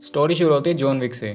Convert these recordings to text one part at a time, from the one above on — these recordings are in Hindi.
स्टोरी शुरू होती है जॉन विक से।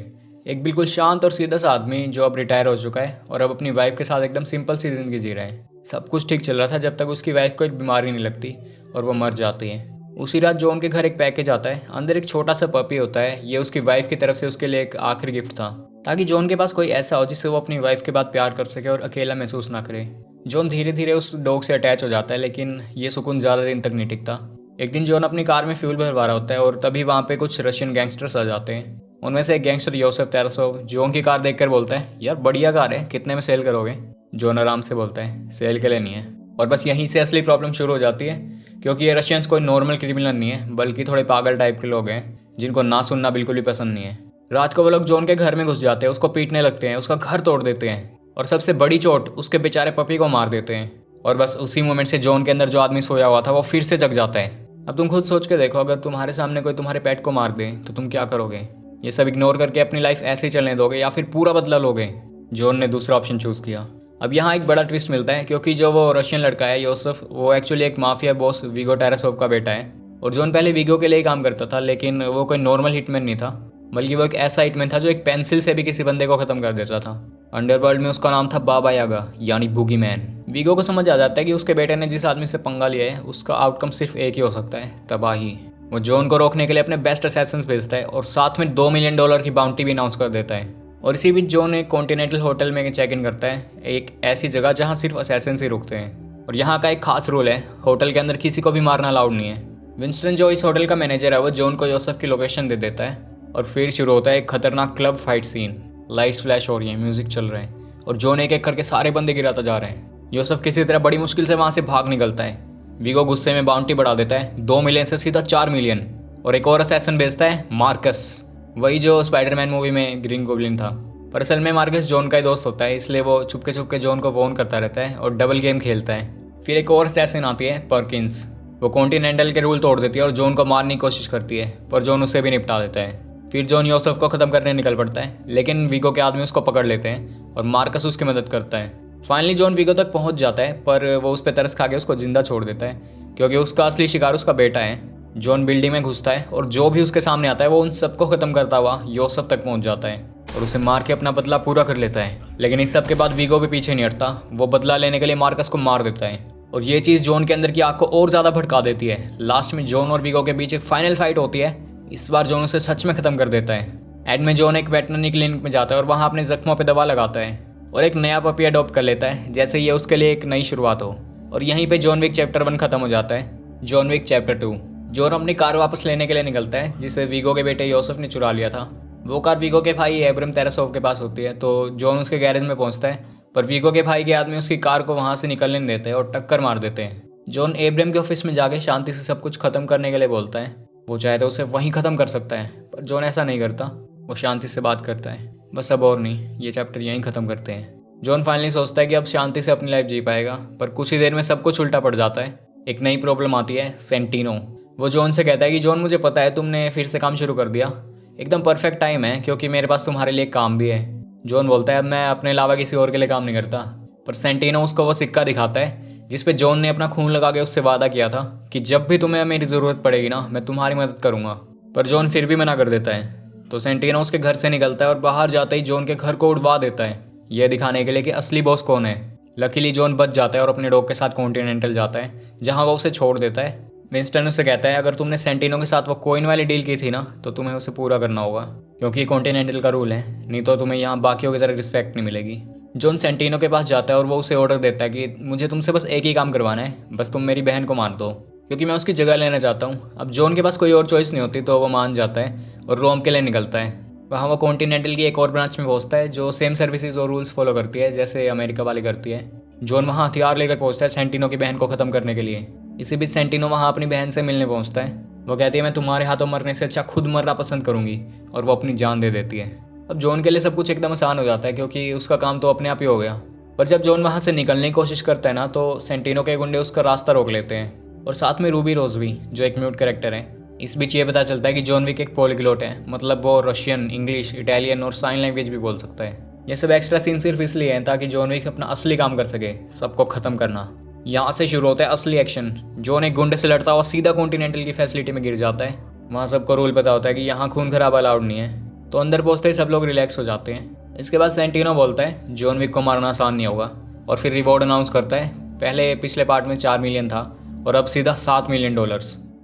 एक बिल्कुल शांत और सीधा सा आदमी जो अब रिटायर हो चुका है और अब अपनी वाइफ के साथ एकदम सिंपल सी जिंदगी जी रहा है। सब कुछ ठीक चल रहा था जब तक उसकी वाइफ को एक बीमारी नहीं लगती और वो मर जाती है। उसी रात जॉन के घर एक पैकेज आता है। अंदर एक छोटा सा पपी होता है। ये उसकी वाइफ की तरफ से उसके लिए एक आखिरी गिफ्ट था, ताकि जॉन के पास कोई ऐसा हो जिससे वो अपनी वाइफ के बाद प्यार कर सके और अकेला महसूस ना करे। जॉन धीरे धीरे उस डॉग से अटैच हो जाता है, लेकिन ये सुकून ज़्यादा दिन तक नहीं टिकता। एक दिन जॉन अपनी कार में फ्यूल भरवा रहा होता है और तभी वहाँ पे कुछ रशियन गैंगस्टर्स आ जाते हैं। उनमें से एक गैंगस्टर योसेफ तारासोव जॉन की कार देखकर बोलता है, यार बढ़िया कार है, कितने में सेल करोगे? जॉन आराम से बोलता है, सेल के लिए नहीं है। और बस यहीं से असली प्रॉब्लम शुरू हो जाती है, क्योंकि ये रशियंस कोई नॉर्मल क्रिमिनल नहीं है, बल्कि थोड़े पागल टाइप के लोग हैं जिनको ना सुनना बिल्कुल भी पसंद नहीं है। रात को वो लोग जॉन के घर में घुस जाते हैं, उसको पीटने लगते हैं, उसका घर तोड़ देते हैं और सबसे बड़ी चोट उसके बेचारे पपी को मार देते हैं। और बस उसी मोमेंट से जॉन के अंदर जो आदमी सोया हुआ था वो फिर से जग जाता है। अब तुम खुद सोच के देखो, अगर तुम्हारे सामने कोई तुम्हारे पेट को मार दे तो तुम क्या करोगे? ये सब इग्नोर करके अपनी लाइफ ऐसे ही चलने दोगे या फिर पूरा बदला लोगे? जॉन ने दूसरा ऑप्शन चूज किया। अब यहाँ एक बड़ा ट्विस्ट मिलता है, क्योंकि जो वो रशियन लड़का है योसेफ, वो एक्चुअली एक माफिया बॉस वीगो तारासोव का बेटा है। और जॉन पहले वीगो के लिए ही काम करता था, लेकिन वो कोई नॉर्मल हिटमैन नहीं था, बल्कि वो एक ऐसा हिटमैन था जो एक पेंसिल से भी किसी बंदे को खत्म कर देता था। अंडरवर्ल्ड में उसका नाम था बाबा यागा, यानी बूगी मैन। वीगो को समझ आ जाता है कि उसके बेटे ने जिस आदमी से पंगा लिया है उसका आउटकम सिर्फ एक ही हो सकता है, तबाही। वो जॉन को रोकने के लिए अपने बेस्ट असैसिन्स भेजता है और साथ में $2 मिलियन की बाउंटी भी अनाउंस कर देता है। और इसी बीच जॉन एक कॉन्टिनेंटल होटल में चेक इन करता है, एक ऐसी जगह जहाँ सिर्फ असैसिन्स ही रुकते हैं। और यहाँ का एक खास रूल है, होटल के अंदर किसी को भी मारना अलाउड नहीं है। विंस्टन जो इस होटल का मैनेजर है, वो जॉन को योसेफ की लोकेशन दे देता है और फिर शुरू होता है एक खतरनाक club fight scene. Lights flash हो रही है, म्यूजिक चल रहा है और जॉन एक एक करके सारे बंदे गिराता जा रहे हैं। योसेफ किसी तरह बड़ी मुश्किल से वहाँ से भाग निकलता है। वीगो गुस्से में बाउंटी बढ़ा देता है, 2 मिलियन से सीधा 4 मिलियन, और एक और असैसिन भेजता है, मार्कस, वही जो स्पाइडरमैन मूवी में ग्रीन गोब्लिन था। पर असल में मार्कस जॉन का ही दोस्त होता है, इसलिए वो चुपके चुपके जॉन को वॉर्न करता रहता है और डबल गेम खेलता है। फिर एक और असैसिन आती है, पर्किंस। वो कॉन्टिनेंटल के रूल तोड़ देती है और जॉन को मारने की कोशिश करती है, पर जॉन उसे भी निपटा देता है। फिर जॉन योसेफ को खत्म करने निकल पड़ता है, लेकिन वीगो के आदमी उसको पकड़ लेते हैं और मार्कस उसकी मदद करता है। फाइनली जॉन वीगो तक पहुंच जाता है, पर वो उस पर तरस खा के उसको जिंदा छोड़ देता है, क्योंकि उसका असली शिकार उसका बेटा है। जॉन बिल्डिंग में घुसता है और जो भी उसके सामने आता है वो उन सबको खत्म करता हुआ योसेफ तक पहुंच जाता है और उसे मार के अपना बदला पूरा कर लेता है। लेकिन इस सब के बाद वीगो भी पीछे नहीं हटता, वो बदला लेने के लिए मार्कस को मार देता है और ये चीज़ जॉन के अंदर की आग को और ज़्यादा भड़का देती है। लास्ट में जॉन और वीगो के बीच एक फाइनल फाइट होती है। इस बार जॉन उसे सच में खत्म कर देता है। एंड में जॉन एक वेटरनरी क्लिनिक में जाता है और वहाँ अपने जख्मों पर दवा लगाता है और एक नया पपी अडॉप्ट कर लेता है, जैसे ये उसके लिए एक नई शुरुआत हो। और यहीं पे जॉन विक चैप्टर 1 खत्म हो जाता है। John Wick chapter 2। जॉन अपनी कार वापस लेने के लिए निकलता है, जिसे वीगो के बेटे योसेफ ने चुरा लिया था। वो कार वीगो के भाई एब्रम तारासोव के पास होती है, तो जॉन उसके गैरेज में पहुंचता है, पर वीगो के भाई के आदमी उसकी कार को वहां से निकलने नहीं देते और टक्कर मार देते हैं। जॉन एब्रम के ऑफिस में जाके शांति से सब कुछ खत्म करने के लिए बोलता है। वो चाहे तो उसे वहीं खत्म कर सकता है, पर जॉन ऐसा नहीं करता। वो शांति से बात करता है, बस अब और नहीं, ये चैप्टर यहीं खत्म करते हैं। जॉन फाइनली सोचता है कि अब शांति से अपनी लाइफ जी पाएगा, पर कुछ ही देर में सब कुछ उल्टा पड़ जाता है। एक नई प्रॉब्लम आती है, सेंटिनो। वो जॉन से कहता है कि जॉन, मुझे पता है तुमने फिर से काम शुरू कर दिया, एकदम परफेक्ट टाइम है, क्योंकि मेरे पास तुम्हारे लिए काम भी है। जॉन बोलता है, अब मैं अपने अलावा किसी और के लिए काम नहीं करता। पर सेंटिनो उसको वो सिक्का दिखाता है जिसपे जॉन ने अपना खून लगा के उससे वादा किया था कि जब भी तुम्हें मेरी ज़रूरत पड़ेगी ना, मैं तुम्हारी मदद करूँगा। पर जॉन फिर भी मना कर देता है, तो सेंटिनो उसके घर से निकलता है और बाहर जाते ही जॉन के घर को उड़वा देता है, यह दिखाने के लिए कि असली बॉस कौन है। लकीली जॉन बच जाता है और अपने डॉग के साथ कॉन्टिनेंटल जाता है, जहाँ वो उसे छोड़ देता है। विंस्टन उसे कहता है, अगर तुमने सेंटिनो के साथ वो कॉइन वाली डील की थी ना, तो तुम्हें उसे पूरा करना होगा, क्योंकि ये कॉन्टिनेंटल का रूल है, नहीं तो तुम्हें यहाँ बाकियों की तरह रिस्पेक्ट नहीं मिलेगी। जॉन सेंटिनो के पास जाता है और वो उसे ऑर्डर देता है कि मुझे तुमसे बस एक ही काम करवाना है, बस तुम मेरी बहन को मार दो, क्योंकि मैं उसकी जगह लेना चाहता हूँ। अब जॉन के पास कोई और चॉइस नहीं होती, तो वो मान जाता है और रोम के लिए निकलता है। वहाँ वो कॉन्टिनेंटल की एक और ब्रांच में पहुँचता है जो सेम सर्विसेज और रूल्स फॉलो करती है जैसे अमेरिका वाली करती है। जॉन वहाँ हथियार लेकर पहुँचता है सेंटिनो की बहन को ख़त्म करने के लिए। इसी बीच सेंटिनो वहाँ अपनी बहन से मिलने पहुँचता है। वो कहती है, मैं तुम्हारे हाथों मरने से अच्छा खुद मरना पसंद करूँगी, और वो अपनी जान दे देती है। अब जॉन के लिए सब कुछ एकदम आसान हो जाता है, क्योंकि उसका काम तो अपने आप ही हो गया। पर जब जॉन वहाँ से निकलने की कोशिश करता है ना, तो सेंटिनो के गुंडे उसका रास्ता रोक लेते हैं, और साथ में रूबी रोज भी, जो एक म्यूट कैरेक्टर है। इस बीच ये पता चलता है कि जॉन विक एक पॉलीग्लॉट है, मतलब वो रशियन, इंग्लिश, इटालियन और साइन लैंग्वेज भी बोल सकता है। ये सब एक्स्ट्रा सीन सिर्फ इसलिए हैं ताकि जॉन विक अपना असली काम कर सके, सबको खत्म करना। यहाँ से शुरू होता है असली एक्शन। जॉन एक गुंडे से लड़ता हुआ सीधा कॉन्टिनेंटल की फैसिलिटी में गिर जाता है वहाँ सबको रूल पता होता है कि यहाँ खून खराबा अलाउड नहीं है, तो अंदर पहुँचते ही सब लोग रिलैक्स हो जाते हैं। इसके बाद सेंटिनो बोलता है जॉन विक को मारना आसान नहीं होगा, और फिर रिवॉर्ड अनाउंस करता है। पहले पिछले पार्ट में 4 मिलियन था और अब सीधा $7 मिलियन।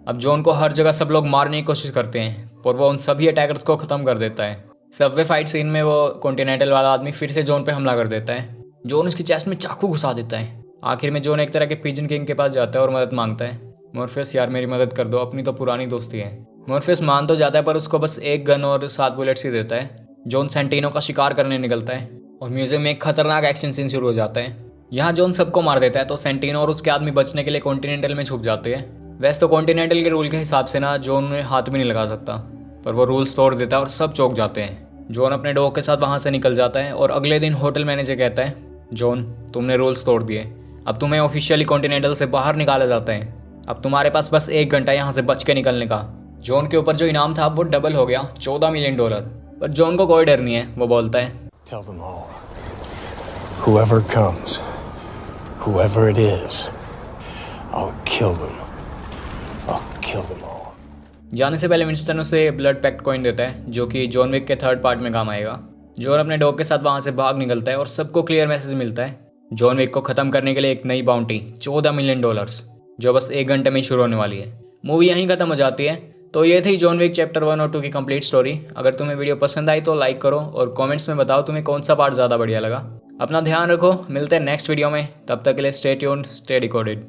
अब जॉन को हर जगह सब लोग मारने की कोशिश करते हैं, पर वो उन सभी अटैकर्स को ख़त्म कर देता है। सबवे फाइट सीन में वो कॉन्टिनेंटल वाला आदमी फिर से जॉन पे हमला कर देता है। जॉन उसकी चेस्ट में चाकू घुसा देता है। आखिर में जॉन एक तरह के पिजन किंग के पास जाता है और मदद मांगता है। मॉर्फियस यार मेरी मदद कर दो, अपनी तो पुरानी दोस्ती है। मॉर्फियस मान तो जाता है पर उसको बस एक गन और 7 बुलेट्स ही देता है। जॉन सेंटिनो का शिकार करने निकलता है और म्यूजियम में एक खतरनाक एक्शन सीन शुरू हो जाता है। यहाँ जॉन सबको मार देता है तो सेंटिनो और उसके आदमी बचने के लिए कॉन्टिनेंटल में छुप जाते हैं। वैसे तो कॉन्टिनेंटल के रूल के हिसाब से ना जॉन में हाथ भी नहीं लगा सकता, पर वो रूल्स तोड़ देता है और सब चौंक जाते हैं। जॉन अपने डॉग के साथ वहाँ से निकल जाता है और अगले दिन होटल मैनेजर कहता है जॉन तुमने रूल्स तोड़ दिए, अब तुम्हें ऑफिशियली कॉन्टिनेंटल से बाहर निकाला जाता है। अब तुम्हारे पास बस 1 घंटा यहाँ से बच के निकलने का। जॉन के ऊपर जो इनाम था वो डबल हो गया, $14 मिलियन। पर जॉन को कोई डर नहीं है। वो बोलता है Tell them all. Whoever comes, whoever it is, I'll kill them. I'll kill them all. जाने से पहले विंस्टन उसे ब्लड पैक्ट कॉइन देता है जो कि जॉन विक के 3rd पार्ट में काम आएगा। जॉन अपने डॉग के साथ वहाँ से भाग निकलता है और सबको क्लियर मैसेज मिलता है जॉन विक को ख़त्म करने के लिए एक नई बाउंटी $14 मिलियन, जो बस 1 घंटे में ही शुरू होने वाली है। मूवी यहीं ख़त्म हो जाती है। तो ये थी जॉन विक चैप्टर 1 और 2 की कंप्लीट स्टोरी। अगर तुम्हें वीडियो पसंद आई तो लाइक करो और कमेंट्स में बताओ तुम्हें कौन सा पार्ट ज़्यादा बढ़िया लगा। अपना ध्यान रखो, मिलते हैं नेक्स्ट वीडियो में। तब तक के लिए स्टे ट्यून्ड, स्टे डिकोडेड।